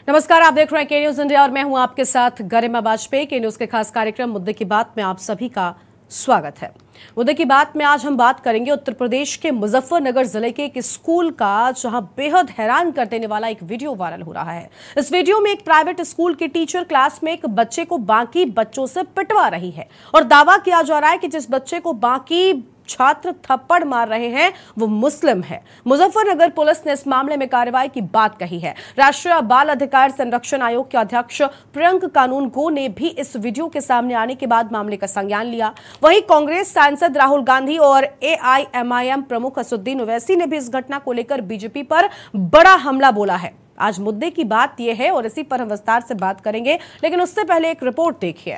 नमस्कार, आप देख रहे हैं के न्यूज इंडिया और मैं हूं आपके साथ गरिमा वाजपेयी। के न्यूज के खास कार्यक्रम मुद्दे की बात में आप सभी का स्वागत है। मुद्दे की बात में आज हम बात करेंगे उत्तर प्रदेश के मुजफ्फरनगर जिले के एक स्कूल का, जहां बेहद हैरान कर देने वाला एक वीडियो वायरल हो रहा है। इस वीडियो में एक प्राइवेट स्कूल की टीचर क्लास में एक बच्चे को बाकी बच्चों से पिटवा रही है और दावा किया जा रहा है कि जिस बच्चे को बाकी छात्र थप्पड़ मार रहे हैं वो मुस्लिम है। मुजफ्फरनगर पुलिस ने इस मामले में कार्रवाई की बात कही है। राष्ट्रीय बाल अधिकार संरक्षण आयोग के अध्यक्ष प्रियंक कानूनगो ने भी इस वीडियो के सामने आने के बाद मामले का संज्ञान लिया। वहीं कांग्रेस सांसद राहुल गांधी और AIMIM प्रमुख असदुद्दीन ओवैसी ने भी इस घटना को लेकर बीजेपी पर बड़ा हमला बोला है। आज मुद्दे की बात यह है और इसी पर हम विस्तार से बात करेंगे, लेकिन उससे पहले एक रिपोर्ट देखिए।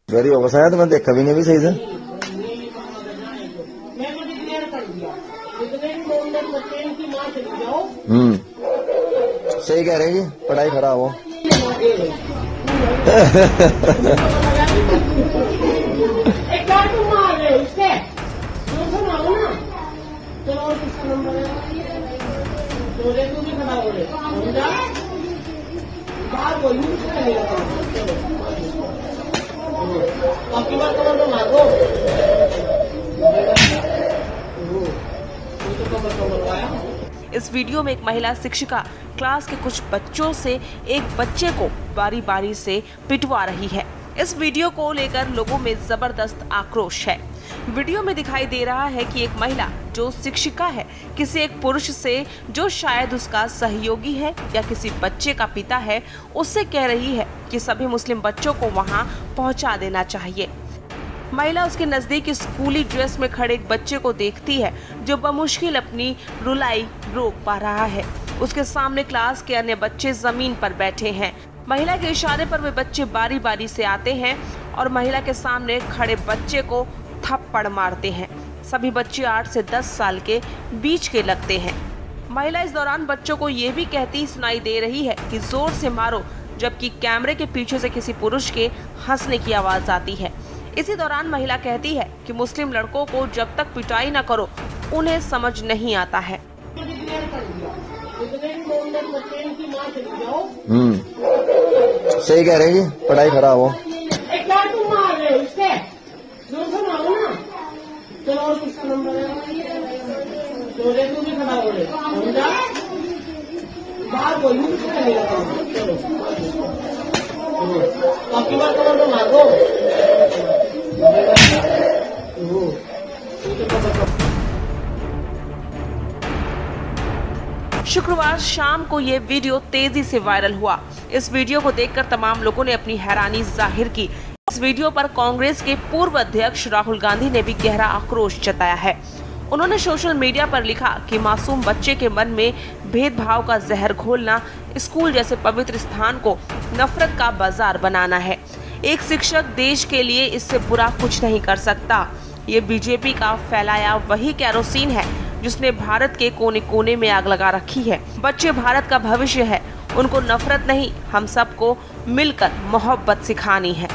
मैं देखा भी नहीं भी सही से। सही कह रहे हैं जी, पढ़ाई खराब हो। एक बार तुम मार रहे हो इससे, आओ ना, चलो और किसका नंबर है, चोले तू भी खड़ा हो रहे, समझा? बाहर कोई नहीं चलेगा, चलो बाकी बार तो मारो। इस वीडियो में एक महिला शिक्षिका क्लास के कुछ बच्चों से एक बच्चे को बारी बारी से पिटवा रही है। इस वीडियो को लेकर लोगों में जबरदस्त आक्रोश है। वीडियो में दिखाई दे रहा है कि एक महिला जो शिक्षिका है किसी एक पुरुष से, जो शायद उसका सहयोगी है या किसी बच्चे का पिता है, उससे कह रही है कि सभी मुस्लिम बच्चों को वहां पहुंचा देना चाहिए। महिला उसके नजदीक स्कूली ड्रेस में खड़े एक बच्चे को देखती है जो बमुश्किल अपनी रुलाई रोक पा रहा है। उसके सामने क्लास के अन्य बच्चे जमीन पर बैठे हैं। महिला के इशारे पर वे बच्चे बारी बारी से आते हैं और महिला के सामने खड़े बच्चे को थप्पड़ मारते हैं। सभी बच्चे 8 से 10 साल के बीच के लगते हैं। महिला इस दौरान बच्चों को ये भी कहती सुनाई दे रही है कि जोर से मारो, जबकि कैमरे के पीछे से किसी पुरुष के हंसने की आवाज आती है। इसी दौरान महिला कहती है कि मुस्लिम लड़कों को जब तक पिटाई न करो उन्हें समझ नहीं आता है। सही कह रहे हैं जी, पढ़ाई खराब हो। एक बार तुम मार रहे हो इससे, आओ ना, चलो और किसका नंबर है, चोले तू भी खड़ा हो रहे, समझा? बाहर कोई नहीं चलेगा, चलो बाकी बार तो मारो। शुक्रवार शाम को ये वीडियो तेजी से वायरल हुआ। इस वीडियो को देखकर तमाम लोगों ने अपनी हैरानी जाहिर की। इस वीडियो पर कांग्रेस के पूर्व अध्यक्ष राहुल गांधी ने भी गहरा आक्रोश जताया है। उन्होंने सोशल मीडिया पर लिखा कि मासूम बच्चे के मन में भेदभाव का जहर घोलना, स्कूल जैसे पवित्र स्थान को नफरत का बाजार बनाना है। एक शिक्षक देश के लिए इससे बुरा कुछ नहीं कर सकता। ये बीजेपी का फैलाया वही केरोसिन है जिसने भारत के कोने कोने में आग लगा रखी है। बच्चे भारत का भविष्य है, उनको नफरत नहीं, हम सबको मिलकर मोहब्बत सिखानी है।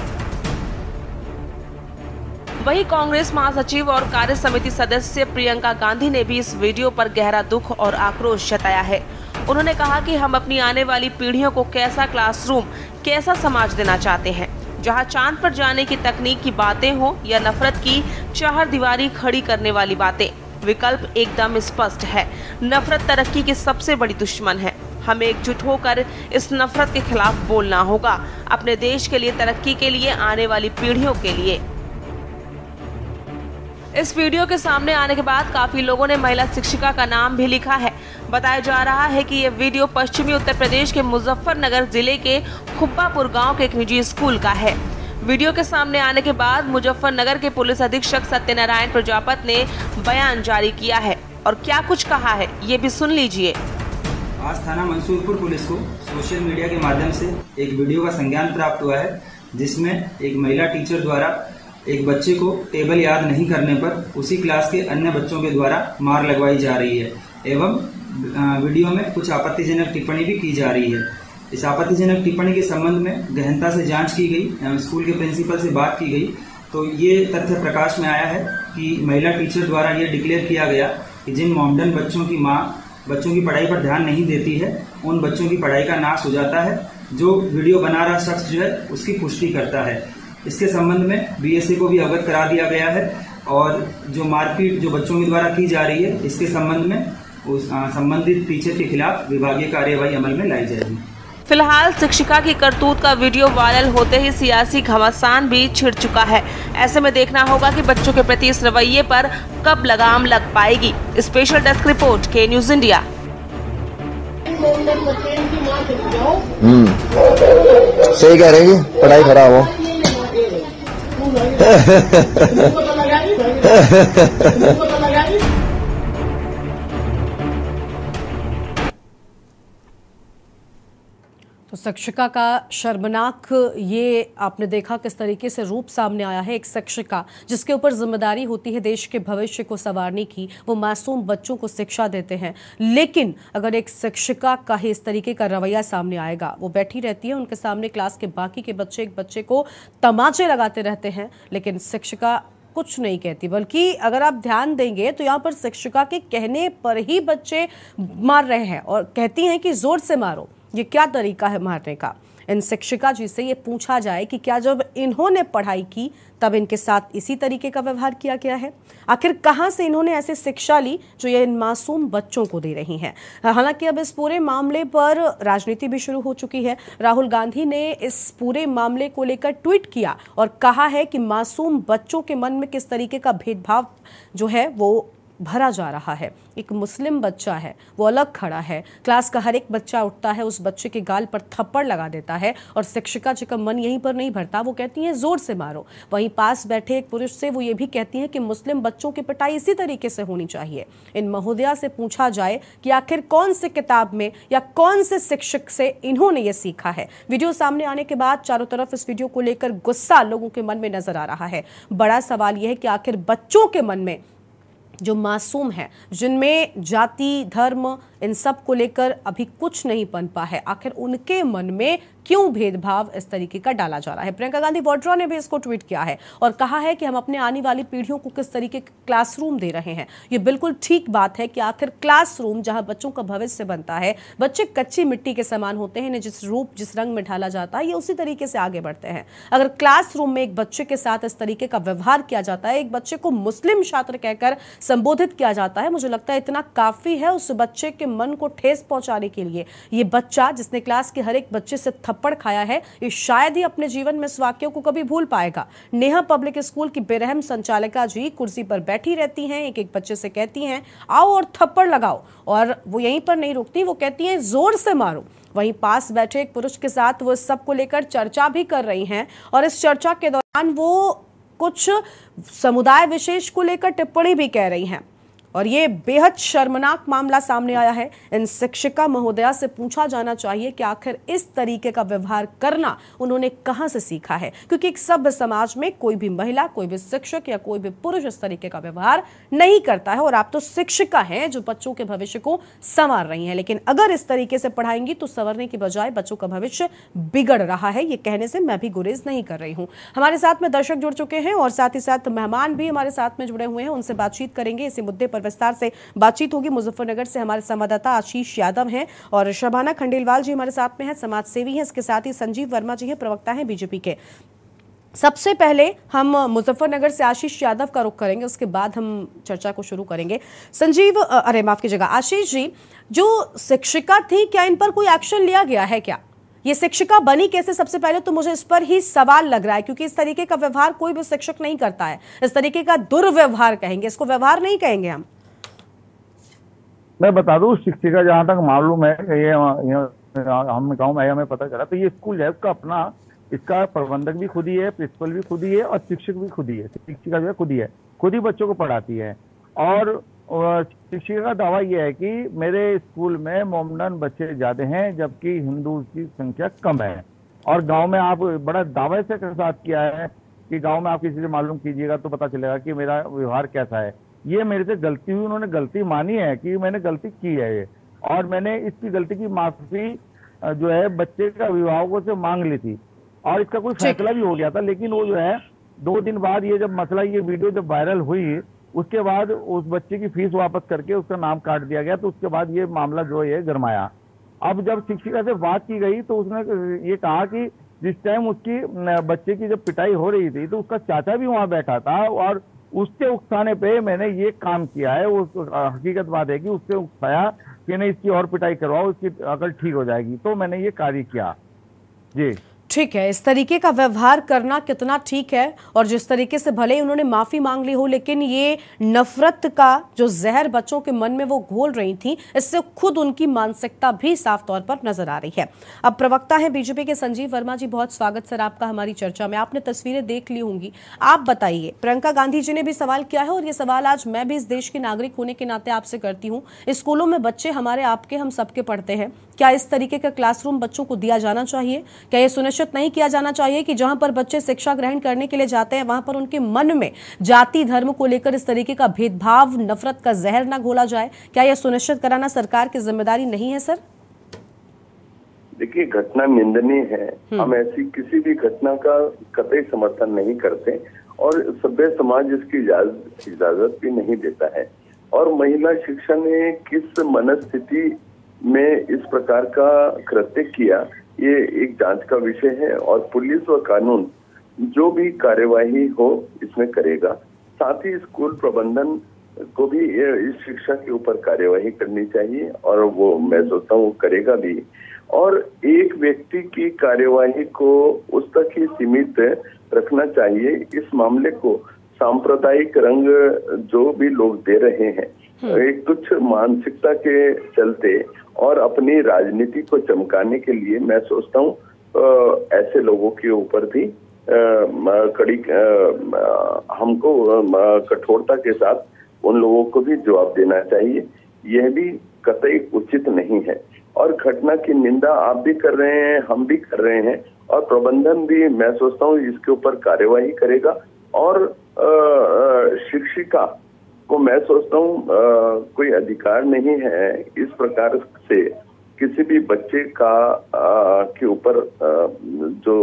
वहीं कांग्रेस महासचिव और कार्य समिति सदस्य प्रियंका गांधी ने भी इस वीडियो पर गहरा दुख और आक्रोश जताया है। उन्होंने कहा कि हम अपनी आने वाली पीढ़ियों को कैसा क्लासरूम, कैसा समाज देना चाहते हैं, जहां चांद पर जाने की तकनीक की बातें हो या नफरत की चार दीवारी खड़ी करने वाली बातें। विकल्प एकदम स्पष्ट है। नफरत तरक्की की सबसे बड़ी दुश्मन है। हमें एकजुट होकर इस नफरत के खिलाफ बोलना होगा, अपने देश के लिए, तरक्की के लिए, आने वाली पीढ़ियों के लिए। इस वीडियो के सामने आने के बाद काफी लोगों ने महिला शिक्षिका का नाम भी लिखा है। बताया जा रहा है कि ये वीडियो पश्चिमी उत्तर प्रदेश के मुजफ्फरनगर जिले के खुब्बापुर गांव के एक निजी स्कूल का है। वीडियो के सामने आने के बाद मुजफ्फरनगर के पुलिस अधीक्षक सत्यनारायण प्रजापत ने बयान जारी किया है और क्या कुछ कहा है ये भी सुन लीजिए। आज थाना मंसूरपुर पुलिस को सोशल मीडिया के माध्यम से एक वीडियो का संज्ञान प्राप्त हुआ है, जिसमें एक महिला टीचर द्वारा एक बच्चे को टेबल याद नहीं करने पर उसी क्लास के अन्य बच्चों के द्वारा मार लगवाई जा रही है एवं वीडियो में कुछ आपत्तिजनक टिप्पणी भी की जा रही है। इस आपत्तिजनक टिप्पणी के संबंध में गहनता से जांच की गई, स्कूल के प्रिंसिपल से बात की गई तो ये तथ्य प्रकाश में आया है कि महिला टीचर द्वारा ये डिक्लेयर किया गया कि जिन मॉमडन बच्चों की मां बच्चों की पढ़ाई पर ध्यान नहीं देती है, उन बच्चों की पढ़ाई का नाश हो जाता है। जो वीडियो बना रहा शख्स जो है उसकी पुष्टि करता है। इसके संबंध में बीएसए को भी अवगत करा दिया गया है और जो मारपीट जो बच्चों के द्वारा की जा रही है इसके संबंध में उस संबंधित टीचर के खिलाफ विभागीय कार्यवाही अमल में लाई जाएगी। फिलहाल शिक्षिका की करतूत का वीडियो वायरल होते ही सियासी घमासान भी छिड़ चुका है। ऐसे में देखना होगा कि बच्चों के प्रति इस रवैये पर कब लगाम लग पाएगी। स्पेशल डेस्क रिपोर्ट, के न्यूज इंडिया। सही कह रहे हैं जी, पढ़ाई खराब हो। तो शिक्षिका का शर्मनाक ये आपने देखा किस तरीके से रूप सामने आया है। एक शिक्षिका जिसके ऊपर जिम्मेदारी होती है देश के भविष्य को संवारने की, वो मासूम बच्चों को शिक्षा देते हैं। लेकिन अगर एक शिक्षिका का ही इस तरीके का रवैया सामने आएगा, वो बैठी रहती है, उनके सामने क्लास के बाकी के बच्चे एक बच्चे को तमाचे लगाते रहते हैं, लेकिन शिक्षिका कुछ नहीं कहती। बल्कि अगर आप ध्यान देंगे तो यहाँ पर शिक्षिका के कहने पर ही बच्चे मार रहे हैं और कहती हैं कि जोर से मारो। ये क्या तरीका है मारने का? इन शिक्षिका जी से ये पूछा जाए कि क्या जब इन्होंने पढ़ाई की तब इनके साथ इसी तरीके का व्यवहार किया गया है? आखिर कहां से इन्होंने ऐसे शिक्षा ली जो ये इन मासूम बच्चों को दे रही हैं? हालांकि अब इस पूरे मामले पर राजनीति भी शुरू हो चुकी है। राहुल गांधी ने इस पूरे मामले को लेकर ट्वीट किया और कहा है कि मासूम बच्चों के मन में किस तरीके का भेदभाव जो है वो भरा जा रहा है। एक मुस्लिम बच्चा है, वो अलग खड़ा है, क्लास का हर एक बच्चा उठता है, उस बच्चे के गाल पर थप्पड़ लगा देता है और शिक्षिका जी का मन यहीं पर नहीं भरता, वो कहती हैं जोर से मारो। वहीं पास बैठे एक पुरुष से वो ये भी कहती हैं कि मुस्लिम बच्चों की पिटाई इसी तरीके से होनी चाहिए। इन महोदया से पूछा जाए कि आखिर कौन से किताब में या कौन से शिक्षक से इन्होंने ये सीखा है? वीडियो सामने आने के बाद चारों तरफ इस वीडियो को लेकर गुस्सा लोगों के मन में नजर आ रहा है। बड़ा सवाल यह है कि आखिर बच्चों के मन में जो मासूम है, जिनमें जाति धर्म इन सब को लेकर अभी कुछ नहीं पनपा है, आखिर उनके मन में क्यों भेदभाव इस तरीके का डाला जा रहा है? प्रियंका गांधी वाड्रा ने भी इसको ट्वीट किया है और कहा है कि हम अपने आने वाली पीढ़ियों को किस तरीके के क्लासरूम दे रहे हैं। ये बिल्कुल ठीक बात है कि आखिर क्लासरूम जहां बच्चों का भविष्य बनता है, बच्चे कच्ची मिट्टी के समान होते हैं, इन्हें जिस रूप जिस रंग में ढाला जाता है ये उसी तरीके से आगे बढ़ते हैं। अगर क्लासरूम में एक बच्चे के साथ इस तरीके का व्यवहार किया जाता है, एक बच्चे को मुस्लिम छात्र कहकर संबोधित किया जाता है, मुझे लगता है इतना काफी है उस बच्चे के मन को ठेस पहुंचाने के लिए। ये बच्चा जिसने क्लास के हर एक बच्चे से थप्पड़ खाया है, ये शायद ही अपने जीवन में इस वाक्यों को कभी भूल पाएगा। नेहा पब्लिक स्कूल की बेरहम संचालिका जी कुर्सी पर बैठी रहती हैं, एक एक बच्चे से कहती हैं आओ और थप्पड़ लगाओ, और वो यहीं पर नहीं रुकती, वो कहती हैं जोर से मारो। वहीं पास बैठे एक पुरुष के साथ वो सबको लेकर चर्चा भी कर रही हैं और इस चर्चा के दौरान वो कुछ समुदाय विशेष को लेकर टिप्पणी भी कह रही हैं और ये बेहद शर्मनाक मामला सामने आया है। इन शिक्षिका महोदया से पूछा जाना चाहिए कि आखिर इस तरीके का व्यवहार करना उन्होंने कहां से सीखा है, क्योंकि एक सभ्य समाज में कोई भी महिला, कोई भी शिक्षक या कोई भी पुरुष इस तरीके का व्यवहार नहीं करता है। और आप तो शिक्षिका हैं जो बच्चों के भविष्य को संवार रही हैं, लेकिन अगर इस तरीके से पढ़ाएंगी तो संवरने की बजाय बच्चों का भविष्य बिगड़ रहा है। ये कहने से मैं भी गुरेज नहीं कर रही हूं। हमारे साथ में दर्शक जुड़ चुके हैं और साथ ही साथ मेहमान भी हमारे साथ में जुड़े हुए हैं, उनसे बातचीत करेंगे। इसी मुद्दे पर विस्तार से बातचीत होगी। मुजफ्फरनगर से हमारे संवाददाता आशीष यादव हैं और शबाना खंडेलवाल जी हमारे साथ में हैं, समाज सेवी हैं। इसके साथ ही संजीव वर्मा जी हैं, प्रवक्ता हैं बीजेपी के। सबसे पहले हम मुजफ्फरनगर से आशीष यादव का रुख करेंगे, उसके बाद हम चर्चा को शुरू करेंगे। संजीव, अरे माफ कीजिएगा आशीष जी, जो शिक्षिका थी क्या इन पर कोई एक्शन लिया गया है? क्या ये शिक्षिका बनी कैसे? सबसे पहले तो मुझे इस पर ही सवाल लग रहा है, क्योंकि इस तरीके का व्यवहार कोई भी शिक्षक नहीं करता है। इस तरीके का दुर्व्यवहार कहेंगे, इसको व्यवहार नहीं कहेंगे हम। मैं बता दूं, शिक्षिका जहां तक मालूम है ये हम गाँव में हमें पता चला, तो ये स्कूल है उसका अपना, इसका प्रबंधक भी खुद ही है, प्रिंसिपल भी खुद ही है और शिक्षक भी खुद ही है। शिक्षिका जो है खुद ही है, खुद ही बच्चों को पढ़ाती है। और शिक्षिका का दावा यह है कि मेरे स्कूल में मोमडन बच्चे ज्यादा हैं जबकि हिंदू की संख्या कम है। और गांव में आप बड़ा दावे से साथ किया है कि गांव में आप किसी से मालूम कीजिएगा तो पता चलेगा कि मेरा व्यवहार कैसा है। ये मेरे से गलती हुई, उन्होंने गलती मानी है कि मैंने गलती की है ये, और मैंने इसकी गलती की माफी जो है बच्चे के अभिभावकों से मांग ली थी और इसका कोई फैसला भी हो गया था। लेकिन वो जो है 2 दिन बाद ये जब मसला, ये वीडियो जब वायरल हुई उसके बाद उस बच्चे की फीस वापस करके उसका नाम काट दिया गया। तो उसके बाद ये मामला जो है गरमाया। अब जब शिक्षिका से बात की गई तो उसने ये कहा कि जिस टाइम उसकी बच्चे की जब पिटाई हो रही थी तो उसका चाचा भी वहां बैठा था और उससे उकसाने पे मैंने ये काम किया है। वो हकीकत बात है कि उससे उकसाया कि नहीं इसकी और पिटाई करवाओ, इसकी अकल ठीक हो जाएगी, तो मैंने ये कार्य किया। जी ठीक है, इस तरीके का व्यवहार करना कितना ठीक है, और जिस तरीके से भले ही उन्होंने माफी मांग ली हो, लेकिन ये नफरत का जो जहर बच्चों के मन में वो घोल रही थी, इससे खुद उनकी मानसिकता भी साफ तौर पर नजर आ रही है। अब प्रवक्ता हैं बीजेपी के संजीव वर्मा जी, बहुत स्वागत सर आपका हमारी चर्चा में। आपने तस्वीरें देख ली होंगी, आप बताइए। प्रियंका गांधी जी ने भी सवाल किया है और ये सवाल आज मैं भी इस देश के नागरिक होने के नाते आपसे करती हूँ। स्कूलों में बच्चे हमारे आपके हम सबके पढ़ते हैं, क्या इस तरीके का क्लासरूम बच्चों को दिया जाना चाहिए? क्या ये सुनिश्चित नहीं किया जाना चाहिए कि जहां पर बच्चे शिक्षा ग्रहण करने के लिए जाते हैं वहां पर उनके मन में जाति धर्म को लेकर इस तरीके का भेदभाव, नफरत का जहर ना घोला जाए? क्या यह सुनिश्चित कराना सरकार की जिम्मेदारी नहीं है सर? देखिए, घटना निंदनीय है। हम ऐसी किसी भी घटना का कतई समर्थन नहीं करते और सभ्य समाज इसकी इजाजत भी नहीं देता है। और महिला शिक्षा ने किस मनस्थिति में इस प्रकार का कृत्य किया, ये एक जांच का विषय है और पुलिस व कानून जो भी कार्यवाही हो इसमें करेगा। साथ ही स्कूल प्रबंधन को भी इस शिक्षा के ऊपर कार्यवाही करनी चाहिए और वो मैं सोचता हूँ करेगा भी। और एक व्यक्ति की कार्यवाही को उस तक ही सीमित रखना चाहिए। इस मामले को सांप्रदायिक रंग जो भी लोग दे रहे हैं, एक तुच्छ मानसिकता के चलते और अपनी राजनीति को चमकाने के लिए, मैं सोचता हूँ ऐसे लोगों के ऊपर भी हमको कठोरता के साथ उन लोगों को भी जवाब देना चाहिए। यह भी कतई उचित नहीं है और घटना की निंदा आप भी कर रहे हैं, हम भी कर रहे हैं और प्रबंधन भी, मैं सोचता हूँ इसके ऊपर कार्यवाही करेगा। और शिक्षिका को मैं सोचता हूँ कोई अधिकार नहीं है इस प्रकार से किसी भी बच्चे का के ऊपर जो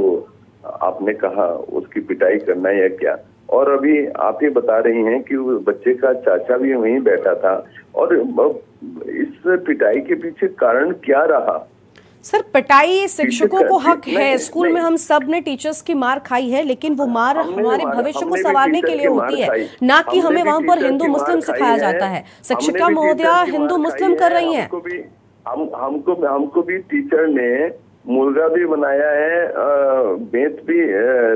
आपने कहा उसकी पिटाई करना या क्या। और अभी आप ही बता रही हैं कि वो बच्चे का चाचा भी वहीं बैठा था और इस पिटाई के पीछे कारण क्या रहा? सर, पिटाई शिक्षकों को हक है। स्कूल में हम सब ने टीचर्स की मार खाई है, लेकिन वो मार हमारे भविष्य को संवारने के लिए होती है, ना कि हमें वहां पर हिंदू मुस्लिम सिखाया जाता है। शिक्षिका महोदया हिंदू मुस्लिम कर रही हैं। हमको भी टीचर ने मुर्गा भी बनाया है, बेंत भी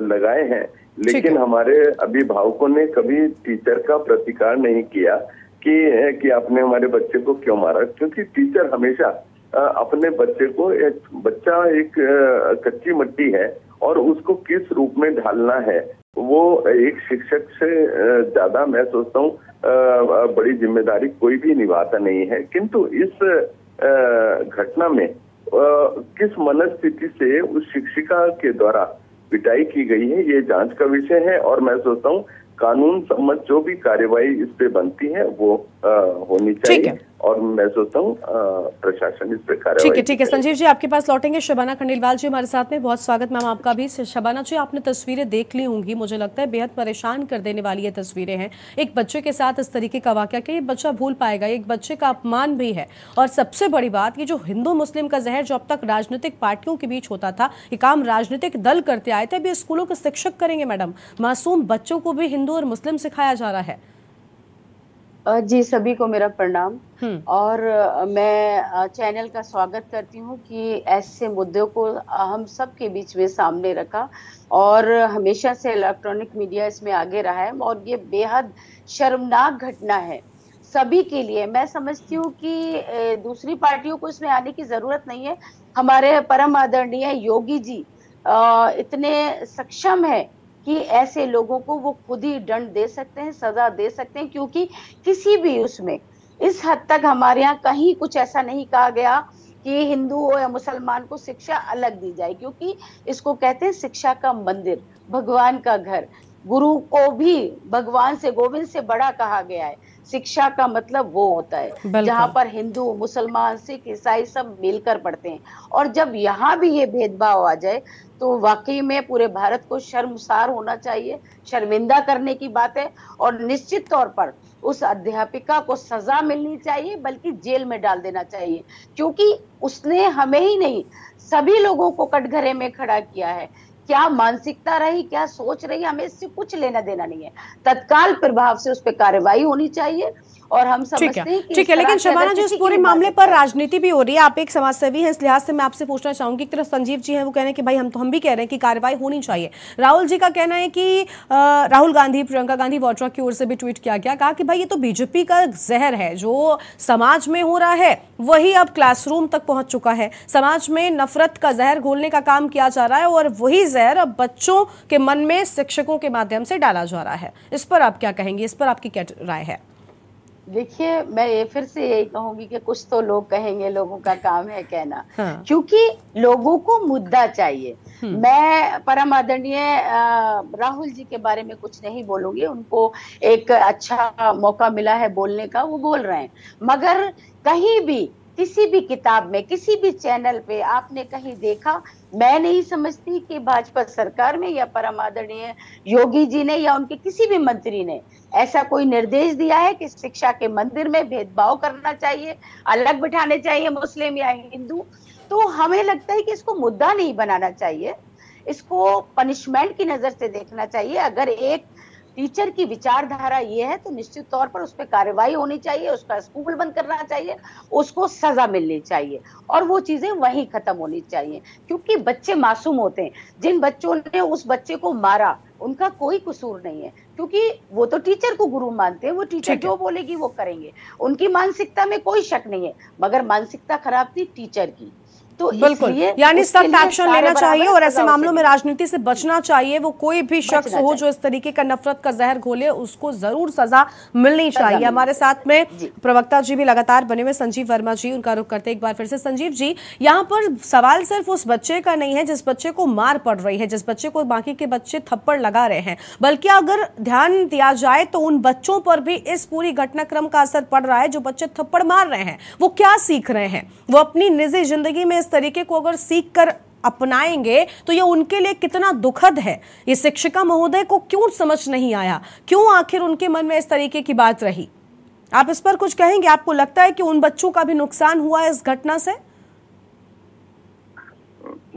लगाए हैं, लेकिन हमारे अभिभावकों ने कभी टीचर का प्रतिकार नहीं किया कि आपने हमारे बच्चे को क्यों मारा। क्योंकि टीचर हमेशा अपने बच्चे को, बच्चा एक कच्ची मिट्टी है और उसको किस रूप में ढालना है वो एक शिक्षक से ज्यादा मैं सोचता हूँ बड़ी जिम्मेदारी कोई भी निभाता नहीं है। किंतु इस घटना में किस मनस्थिति से उस शिक्षिका के द्वारा पिटाई की गई है ये जांच का विषय है और मैं सोचता हूँ कानून सम्मत जो भी कार्यवाही इस पे बनती है वो होनी चाहिए और मैं सोचता हूँ प्रशासन इस पे कार्यवाही। ठीक है संजीव जी, आपके पास लौटेंगे। शबाना खंडेलवाल जी हमारे साथ में, बहुत स्वागत मैम आपका भी। शबाना जी, आपने तस्वीरें देख ली होंगी, मुझे लगता है बेहद परेशान कर देने वाली ये तस्वीरें हैं। एक बच्चे के साथ इस तरीके का वाकया, क्या ये बच्चा भूल पाएगा? एक बच्चे का अपमान भी है। और सबसे बड़ी बात, ये जो हिंदू मुस्लिम का जहर जो अब तक राजनीतिक पार्टियों के बीच होता था, ये काम राजनीतिक दल करते आए थे, अभी स्कूलों के शिक्षक करेंगे मैडम। मासूम बच्चों को भी हिंदू और मुस्लिम सिखाया जा रहा है। जी, सभी को मेरा प्रणाम और मैं चैनल का स्वागत करती हूँ कि ऐसे मुद्दों को हम सब के बीच में सामने रखा और हमेशा से इलेक्ट्रॉनिक मीडिया इसमें आगे रहा है और ये बेहद शर्मनाक घटना है सभी के लिए। मैं समझती हूँ कि दूसरी पार्टियों को इसमें आने की जरूरत नहीं है। हमारे परम आदरणीय योगी जी इतने सक्षम है कि ऐसे लोगों को वो खुद ही दंड दे सकते हैं, सजा दे सकते हैं, क्योंकि किसी भी उसमें इस हद तक हमारे यहाँ कहीं कुछ ऐसा नहीं कहा गया कि हिंदू हो या मुसलमान को शिक्षा अलग दी जाए, क्योंकि इसको कहते हैं शिक्षा का मंदिर, भगवान का घर। गुरु को भी भगवान से, गोविंद से बड़ा कहा गया है। शिक्षा का मतलब वो होता है जहाँ पर हिंदू, मुसलमान, सिख, ईसाई सब मिलकर पढ़ते हैं। और जब यहाँ भी ये भेदभाव आ जाए तो वाकई में पूरे भारत को शर्मसार होना चाहिए, शर्मिंदा करने की बात है। और निश्चित तौर पर उस अध्यापिका को सजा मिलनी चाहिए, बल्कि जेल में डाल देना चाहिए, क्योंकि उसने हमें ही नहीं सभी लोगों को कटघरे में खड़ा किया है। क्या मानसिकता रही, क्या सोच रही, हमें इससे कुछ लेना देना नहीं है। तत्काल प्रभाव से उस पर कार्रवाई होनी चाहिए। और हम समझते हैं कि ठीक है, लेकिन शबाना जी, इस पूरे मामले पर राजनीति भी हो रही है। आप एक समाजसेवी हैं, इस लिहाज से मैं आपसे पूछना चाहूंगी। एक तरफ संजीव जी हैं, वो कह रहे हैं कि भाई हम भी कह रहे हैं कि कार्रवाई होनी चाहिए। राहुल जी का कहना है कि राहुल गांधी, प्रियंका गांधी वाड्रा की ओर से भी ट्वीट किया गया, कहा कि भाई ये तो बीजेपी का जहर है, जो समाज में हो रहा है वही अब क्लासरूम तक पहुंच चुका है। समाज में नफरत का जहर घोलने का काम किया जा रहा है और वही जहर अब बच्चों के मन में शिक्षकों के माध्यम से डाला जा रहा है। इस पर आप क्या कहेंगे, इस पर आपकी क्या राय है? देखिए, मैं ये फिर से यही कहूंगी कि कुछ तो लोग कहेंगे, लोगों का काम है कहना। हाँ। क्योंकि लोगों को मुद्दा चाहिए। मैं परम आदरणीय राहुल जी के बारे में कुछ नहीं बोलूंगी, उनको एक अच्छा मौका मिला है बोलने का, वो बोल रहे हैं। मगर कहीं भी, किसी भी किताब में, किसी भी चैनल पे आपने कहीं देखा? मैं नहीं समझती कि भाजपा सरकार में या परम आदरणीय योगी जी ने या उनके किसी भी मंत्री ने ऐसा कोई निर्देश दिया है कि शिक्षा के मंदिर में भेदभाव करना चाहिए, अलग बिठाने चाहिए मुस्लिम या हिंदू। तो हमें लगता है कि इसको मुद्दा नहीं बनाना चाहिए, इसको पनिशमेंट की नजर से देखना चाहिए। अगर एक टीचर की विचारधारा ये है तो निश्चित तौर पर उस पर कार्रवाई होनी चाहिए, उसका स्कूल बंद करना चाहिए, उसको सजा मिलनी चाहिए और वो चीजें वहीं खत्म होनी चाहिए। क्योंकि बच्चे मासूम होते हैं। जिन बच्चों ने उस बच्चे को मारा उनका कोई कसूर नहीं है, क्योंकि वो तो टीचर को गुरु मानते हैं, वो टीचर जो बोलेगी वो करेंगे, उनकी मानसिकता में कोई शक नहीं है। मगर मानसिकता खराब थी टीचर की। तो बिल्कुल, यानी सख्त एक्शन लेना चाहिए और ऐसे मामलों में राजनीति से बचना चाहिए। वो कोई भी शख्स हो जो इस तरीके का नफरत का जहर घोले, उसको जरूर सजा मिलनी चाहिए। हमारे साथ में प्रवक्ता जी भी लगातार बने हुए, संजीव वर्मा जी, उनका रुख करते एक बार फिर से। संजीव जी, यहाँ पर सवाल सिर्फ उस बच्चे का नहीं है जिस बच्चे को मार पड़ रही है, जिस बच्चे को बाकी के बच्चे थप्पड़ लगा रहे हैं, बल्कि अगर ध्यान दिया जाए तो उन बच्चों पर भी इस पूरी घटनाक्रम का असर पड़ रहा है जो बच्चे थप्पड़ मार रहे हैं। वो क्या सीख रहे हैं? वो अपनी निजी जिंदगी में तरीके को अगर सीख कर अपनाएंगे तो ये उनके लिए कितना दुखद है। ये शिक्षिका महोदय को क्यों समझ नहीं आया? क्यों आखिर उनके मन में इस तरीके की बात रही? आप इस पर कुछ कहेंगे? आपको लगता है कि उन बच्चों का भी नुकसान हुआ है इस घटना से?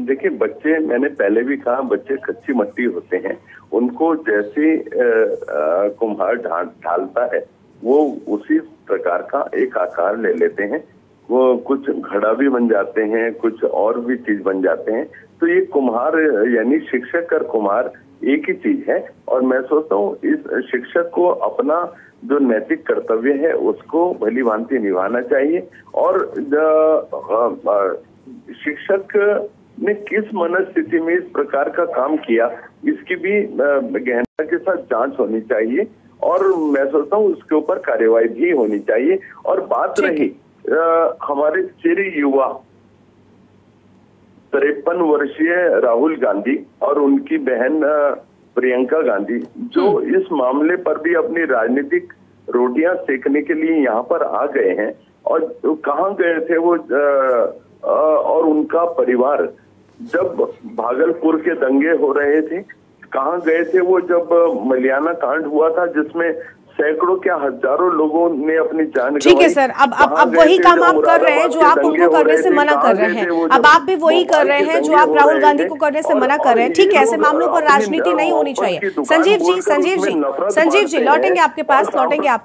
देखिए, बच्चे, मैंने पहले भी कहा, बच्चे कच्ची मट्टी होते हैं। उनको जैसे कुम्हार ढालता है वो उसी प्रकार का एक आकार ले लेते हैं। वो कुछ घड़ा भी बन जाते हैं, कुछ और भी चीज बन जाते हैं। तो ये कुम्हार यानी शिक्षक और कुम्हार एक ही चीज है। और मैं सोचता हूँ इस शिक्षक को अपना जो नैतिक कर्तव्य है उसको भली भांति निभाना चाहिए। और शिक्षक ने किस मनस्थिति में इस प्रकार का काम किया, इसकी भी गहनता के साथ जांच होनी चाहिए और मैं सोचता हूँ उसके ऊपर कार्यवाही भी होनी चाहिए। और बात रही हमारे चिर युवा 53 वर्षीय राहुल गांधी और उनकी बहन प्रियंका गांधी, जो इस मामले पर भी अपनी राजनीतिक रोटियां सेकने के लिए यहाँ पर आ गए हैं। और कहाँ गए थे वो और उनका परिवार जब भागलपुर के दंगे हो रहे थे? कहाँ गए थे वो जब मलियाना कांड हुआ था जिसमें सैकड़ों क्या हजारों लोगों ने अपनी जान? ठीक है सर, अब वही काम आप कर रहे हैं जो आप उनको करने से मना कर रहे हैं। अब आप भी वही कर रहे हैं जो आप राहुल गांधी को करने से मना कर रहे हैं। ठीक है, ऐसे मामलों पर राजनीति नहीं होनी चाहिए। संजीव जी लौटेंगे आपके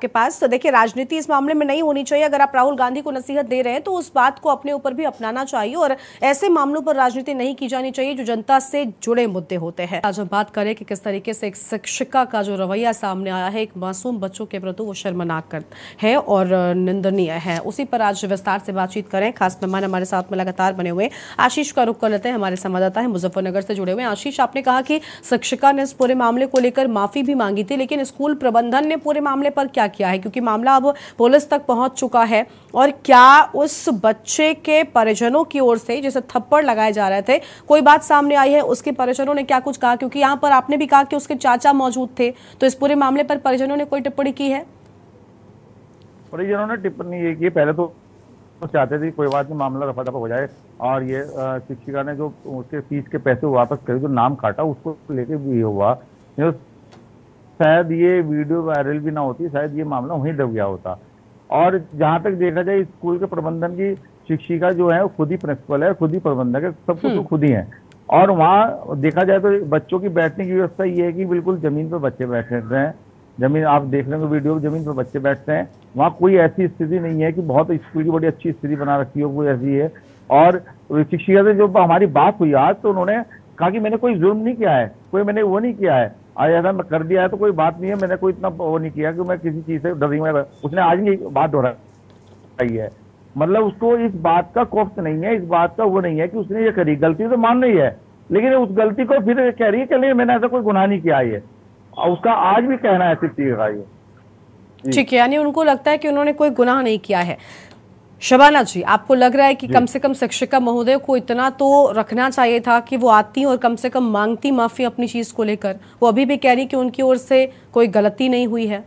पास। तो देखिए, राजनीति इस मामले में नहीं होनी चाहिए। अगर आप राहुल गांधी को नसीहत दे रहे हैं तो उस बात को अपने ऊपर भी अपनाना चाहिए और ऐसे मामलों पर राजनीति नहीं की जानी चाहिए जो जनता से जुड़े मुद्दे होते हैं। आज हम बात करें कि किस तरीके से एक शिक्षिका का जो रवैया सामने आया है, एक मासूम बच्चों के प्रति वो शर्मनाक है और निंदनीय है। उसी पर आज विस्तार से बातचीत करें। खास मेहमान हमारे साथ में लगातार बने हुए आशीष का रुख कर लेते हैं, हमारे संवाददाता है मुजफ्फरनगर से जुड़े हुए। आशीष, आपने कहा कि शिक्षिका ने इस पूरे मामले को लेकर माफी भी मांगी थी, लेकिन स्कूल प्रबंधन ने पूरे मामले पर क्या किया है, क्योंकि मामला अब पुलिस तक पहुंच चुका है? और क्या उस बच्चे के परिजनों की ओर से जिसे थप्पड़ लगाए जा रहे थे कोई बात सामने आई है? उसके परिजनों ने क्या कुछ कहा? क्योंकि यहाँ पर आपने भी कहा कि उसके चाचा मौजूद थे, तो इस पूरे मामले पर परिजनों ने कोई टिप्पणी की है? परिजनों ने टिप्पणी ये की, पहले तो चाहते थे कोई बात नहीं, मामला रफा दफा हो जाए, और ये शिक्षिका ने जो उसके फीस के पैसे वापस करे, जो नाम काटा, उसको लेके भी हुआ। शायद ये वीडियो वायरल भी ना होती, शायद ये मामला वहीं दब गया होता। और जहां तक देखा जाए, स्कूल के प्रबंधन की शिक्षिका जो है खुद ही प्रिंसिपल है, खुद ही प्रबंधक है, सब कुछ तो खुद ही है। और वहाँ देखा जाए तो बच्चों की बैठने की व्यवस्था ये है कि बिल्कुल जमीन पर बच्चे बैठे हैं। जमीन आप देख लेंगे वीडियो, जमीन पर बच्चे बैठते हैं। वहाँ कोई ऐसी स्थिति नहीं है कि बहुत स्कूल की बड़ी अच्छी स्थिति बना रखी हो, कोई ऐसी है। और शिक्षिका से जो हमारी बात हुई आज, तो उन्होंने कहा कि मैंने कोई जुर्म नहीं किया है, कोई मैंने वो नहीं किया है, ऐसा मैं कर दिया है तो कोई बात नहीं है, मैंने कोई इतना वो नहीं किया कि मैं किसी चीज से डरी हुई। उसने आज भी बात दोहराई है, मतलब उसको इस बात का खौफ नहीं है, इस बात का वो नहीं है कि उसने ये करी, गलती तो मान रही है, लेकिन उस गलती को फिर कह रही है कि नहीं मैंने ऐसा कोई गुनाह नहीं किया है। और उसका आज भी कहना है ऐसी चीज का ये। ठीक है, यानी उनको लगता है कि उन्होंने कोई गुनाह नहीं किया है। शबाना जी, आपको लग रहा है कि कम से कम शिक्षिका महोदय को इतना तो रखना चाहिए था कि वो आती और कम से कम मांगती माफी अपनी चीज को लेकर? वो अभी भी कह रही कि उनकी ओर से कोई गलती नहीं हुई है।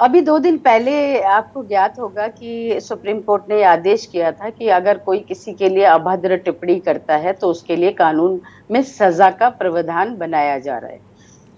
अभी 2 दिन पहले आपको ज्ञात होगा कि सुप्रीम कोर्ट ने आदेश किया था कि अगर कोई किसी के लिए अभद्र टिप्पणी करता है तो उसके लिए कानून में सजा का प्रावधान बनाया जा रहा है।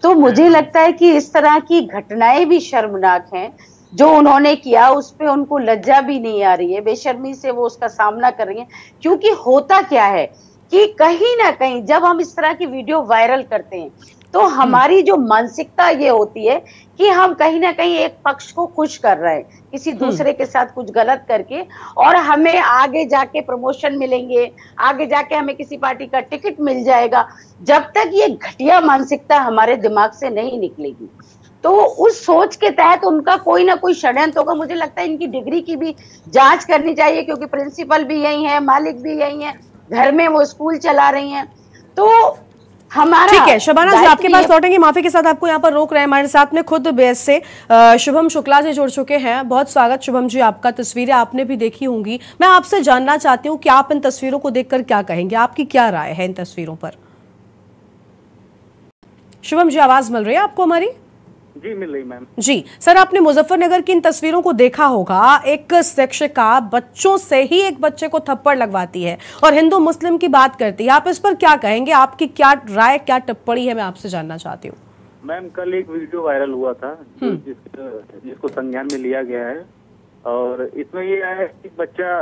तो मुझे लगता है कि इस तरह की घटनाएं भी शर्मनाक हैं। जो उन्होंने किया उस पे उनको लज्जा भी नहीं आ रही है, बेशर्मी से वो उसका सामना कर रही है। क्योंकि होता क्या है कि कहीं ना कहीं जब हम इस तरह की वीडियो वायरल करते हैं तो हमारी जो मानसिकता ये होती है कि हम कहीं ना कहीं एक पक्ष को खुश कर रहे हैं किसी दूसरे के साथ कुछ गलत करके, और हमें आगे जाके प्रमोशन मिलेंगे, आगे जाके हमें किसी पार्टी का टिकट मिल जाएगा। जब तक ये घटिया मानसिकता हमारे दिमाग से नहीं निकलेगी तो उस सोच के तहत उनका कोई ना कोई षड्यंत्र होगा। मुझे लगता है इनकी डिग्री की भी जांच करनी चाहिए, क्योंकि प्रिंसिपल भी यही है, मालिक भी यही है, घर में वो स्कूल चला रही हैं। तो हमारा ठीक है, शबाना जी आपके पास लौटेंगे। माफी के साथ आपको यहाँ पर रोक रहे हैं। हमारे साथ में खुद बेस से शुभम शुक्ला जी जुड़ चुके हैं। बहुत स्वागत शुभम जी आपका। तस्वीरें आपने भी देखी होंगी, मैं आपसे जानना चाहती हूँ कि आप इन तस्वीरों को देखकर क्या कहेंगे, आपकी क्या राय है इन तस्वीरों पर? शुभम जी आवाज मिल रही है आपको हमारी? जी मिल रही मैम। जी सर, आपने मुजफ्फरनगर की इन तस्वीरों को देखा होगा। एक शिक्षिका बच्चों से ही एक बच्चे को थप्पड़ लगवाती है और हिंदू मुस्लिम की बात करती है। आप इस पर क्या कहेंगे? आपकी क्या राय, क्या टिप्पणी है, मैं आपसे जानना चाहती हूँ। मैम कल एक वीडियो वायरल हुआ था जिसको संज्ञान में लिया गया है, और इसमें ये है कि बच्चा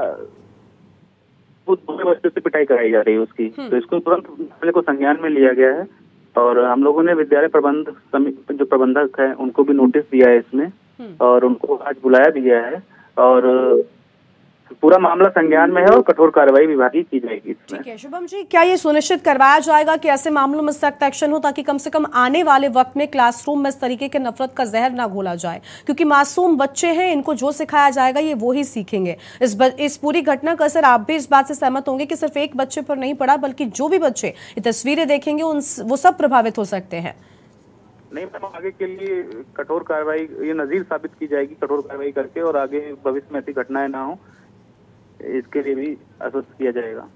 दूसरे बच्चों से पिटाई कराई जा रही है उसकी, तो इसको तुरंत मामले को संज्ञान में लिया गया है। और हम लोगों ने विद्यालय प्रबंध समिति जो प्रबंधक है उनको भी नोटिस दिया है इसमें, और उनको आज बुलाया भी गया है, और पूरा मामला संज्ञान में है और कठोर कार्रवाई विभागीय की जाएगी इसमें। ठीक है शुभम जी, क्या ये सुनिश्चित करवाया जाएगा कि ऐसे मामलों में सख्त एक्शन हो, ताकि कम से कम आने वाले वक्त में क्लासरूम में इस तरीके के नफरत का जहर ना घोला जाए? क्योंकि मासूम बच्चे हैं, इनको जो सिखाया जाएगा ये वो ही सीखेंगे। इस पूरी घटना का असर, आप भी इस बात से सहमत होंगे कि सिर्फ एक बच्चे पर नहीं पड़ा, बल्कि जो भी बच्चे ये तस्वीरें देखेंगे वो सब प्रभावित हो सकते हैं। नहीं मैम, आगे के लिए कठोर कार्रवाई, ये नजीर साबित की जाएगी कठोर कार्रवाई करके, और आगे भविष्य में ऐसी घटनाएं ना हो इसके लिए भी आश्वस्त किया जाएगा।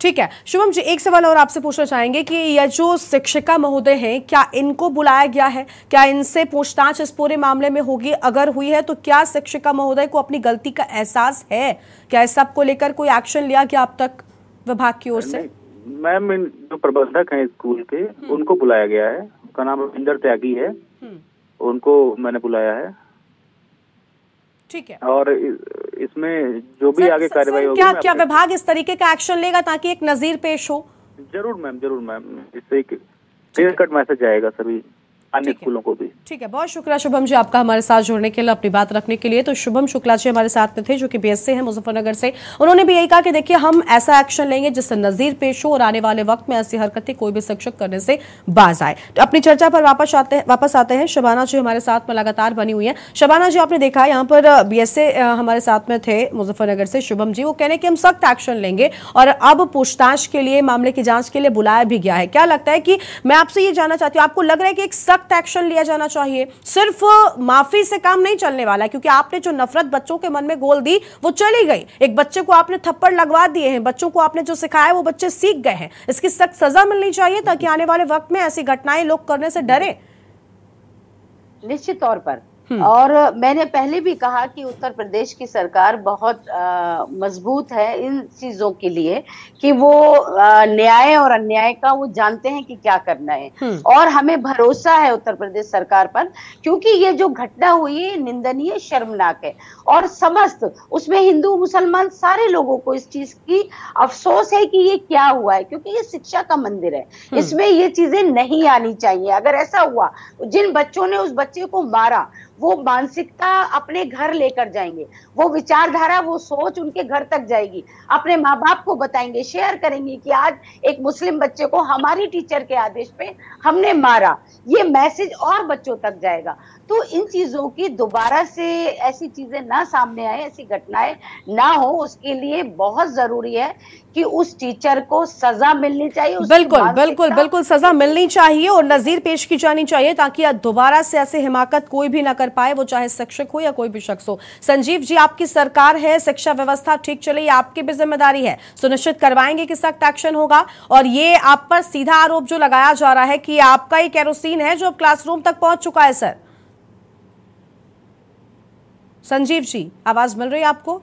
ठीक है शुभम जी, एक सवाल और आपसे पूछना चाहेंगे कि यह जो शिक्षिका महोदय हैं, क्या इनको बुलाया गया है? क्या इनसे पूछताछ इस पूरे मामले में होगी? अगर हुई है तो क्या शिक्षिका महोदय को अपनी गलती का एहसास है? क्या इस सब को लेकर कोई एक्शन लिया गया अब तक विभाग की ओर से? मैम जो प्रबंधक हैं स्कूल के उनको बुलाया गया है, उनका नाम रविंदर त्यागी है, उनको मैंने बुलाया है। ठीक है, और इसमें जो भी आगे कार्रवाई होगी, क्या विभाग इस तरीके का एक्शन लेगा ताकि एक नजीर पेश हो? जरूर मैम, जरूर मैम, इससे एक क्लियर कट मैसेज आएगा सभी अन्य स्कूलों को भी। ठीक है, बहुत शुक्रिया शुभम जी आपका हमारे साथ जुड़ने के लिए, अपनी बात रखने के लिए। तो शुभम शुक्ला जी हमारे साथ में थे, जो कि बीएससी हैं मुजफ्फरनगर से। उन्होंने भी यही कहा कि देखिए हम ऐसा एक्शन लेंगे जिससे नजीर पेश हो और आने वाले वक्त में ऐसी हरकतें कोई भी शिक्षक करने से बाज आए। तो अपनी चर्चा पर वापस आते हैं। शबाना जी हमारे साथ में लगातार बनी हुई है। शबाना जी, आपने देखा यहाँ पर बीएससी हमारे साथ में थे मुजफ्फरनगर से शुभम जी, वो कह रहे हैं कि हम सख्त एक्शन लेंगे और अब पूछताछ के लिए, मामले की जांच के लिए बुलाया भी गया है। क्या लगता है कि, मैं आपसे ये जानना चाहती हूँ, आपको लग रहा है कि एक सख्त एक्शन लिया जाना चाहिए? सिर्फ माफी से काम नहीं चलने वाला, क्योंकि आपने जो नफरत बच्चों के मन में गोल दी वो चली गई। एक बच्चे को आपने थप्पड़ लगवा दिए हैं, बच्चों को आपने जो सिखाया वो बच्चे सीख गए हैं। इसकी सख्त सजा मिलनी चाहिए ताकि आने वाले वक्त में ऐसी घटनाएं लोग करने से डरे। निश्चित तौर पर। और मैंने पहले भी कहा कि उत्तर प्रदेश की सरकार बहुत मजबूत है इन चीजों के लिए कि वो न्याय और अन्याय का वो जानते हैं कि क्या करना है। और हमें भरोसा है उत्तर प्रदेश सरकार पर, क्योंकि ये जो घटना हुई है निंदनीय, शर्मनाक है। और समस्त उसमें हिंदू मुसलमान सारे लोगों को इस चीज की अफसोस है कि ये क्या हुआ है, क्योंकि ये शिक्षा का मंदिर है, इसमें ये चीजें नहीं आनी चाहिए। अगर ऐसा हुआ, जिन बच्चों ने उस बच्चे को मारा वो मानसिकता अपने घर लेकर जाएंगे, वो विचारधारा, वो सोच उनके घर तक जाएगी, अपने माँ बाप को बताएंगे, शेयर करेंगे कि आज एक मुस्लिम बच्चे को हमारी टीचर के आदेश पे हमने मारा। ये मैसेज और बच्चों तक जाएगा। तो इन चीजों की दोबारा से ऐसी चीजें ना सामने आए, ऐसी घटनाएं ना हो, उसके लिए बहुत जरूरी है कि उस टीचर को सजा मिलनी चाहिए। बिल्कुल सजा मिलनी चाहिए और नजीर पेश की जानी चाहिए ताकि दोबारा से ऐसे हिमाकत कोई भी ना कर पाए, वो चाहे शिक्षक हो या कोई भी शख्स हो। संजीव जी, आपकी सरकार है, शिक्षा व्यवस्था ठीक चले, ये आपकी भी जिम्मेदारी है, सुनिश्चित करवाएंगे कि सख्त एक्शन होगा। और ये आप पर सीधा आरोप जो लगाया जा रहा है कि आपका ही केरोसिन है जो अब क्लासरूम तक पहुंच चुका है। सर संजीव जी, आवाज मिल रही है आपको?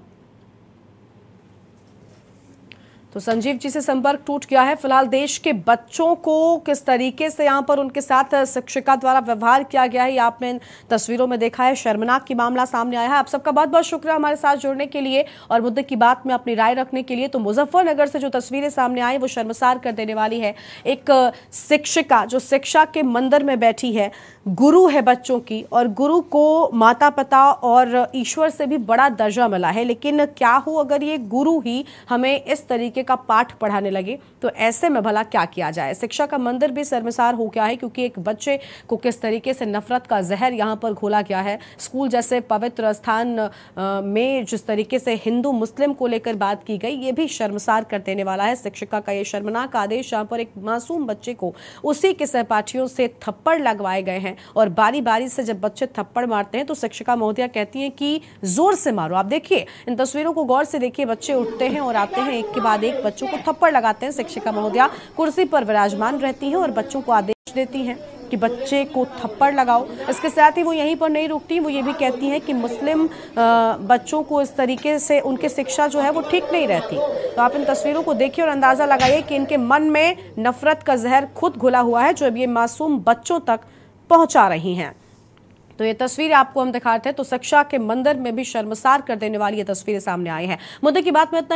तो संजीव जी से संपर्क टूट गया है। फिलहाल देश के बच्चों को किस तरीके से यहाँ पर उनके साथ शिक्षिका द्वारा व्यवहार किया गया है, ये आपने इन तस्वीरों में देखा है। शर्मनाक की मामला सामने आया है। आप सबका बहुत बहुत शुक्रिया हमारे साथ जुड़ने के लिए और मुद्दे की बात में अपनी राय रखने के लिए। तो मुजफ्फरनगर से जो तस्वीरें सामने आई वो शर्मसार कर देने वाली है। एक शिक्षिका जो शिक्षा के मंदिर में बैठी है, गुरु है बच्चों की, और गुरु को माता पिता और ईश्वर से भी बड़ा दर्जा मिला है। लेकिन क्या हो अगर ये गुरु ही हमें इस तरीके का पाठ पढ़ाने लगे, तो ऐसे में भला क्या किया जाए। शिक्षा का मंदिर भी शर्मसार हो गया है, क्योंकि एक बच्चे को किस तरीके से नफरत का जहर यहाँ पर घोला गया है। स्कूल जैसे पवित्र स्थान में जिस तरीके से हिंदू मुस्लिम को लेकर बात की गई, ये भी शर्मसार कर देने वाला है। शिक्षिका का ये शर्मनाक आदेश, जहाँ पर एक मासूम बच्चे को उसी के सहपाठियों से थप्पड़ लगवाए गए हैं और बारी बारी से जब बच्चे थप्पड़ मारते हैं तो शिक्षिका महोदया कहती हैं कि जोर से मारो। आप देखिए इन तस्वीरों को गौर से देखिए, बच्चे उठते हैं और आते हैं, एक के बाद एक बच्चों को थप्पड़ लगाते हैं। शिक्षिका महोदया कुर्सी पर विराजमान रहती हैं और बच्चों को आदेश देती हैं कि बच्चे को थप्पड़ लगाओ। इसके साथ ही वो यहीं पर नहीं रुकती, वो ये भी कहती हैं कि मुस्लिम बच्चों को इस तरीके से उनकी शिक्षा जो है वो ठीक नहीं रहती। तो आप इन तस्वीरों को देखिए और अंदाजा लगाइए कि इनके मन में नफरत का जहर खुद घुला हुआ है, जो अब ये मासूम बच्चों तक पहुंचा रही हैं। तो ये तस्वीरें आपको हम दिखाते हैं। तो शिक्षा के मंदिर में भी शर्मसार कर देने वाली ये तस्वीरें सामने आई हैं। मुद्दे की बात में इतना ही।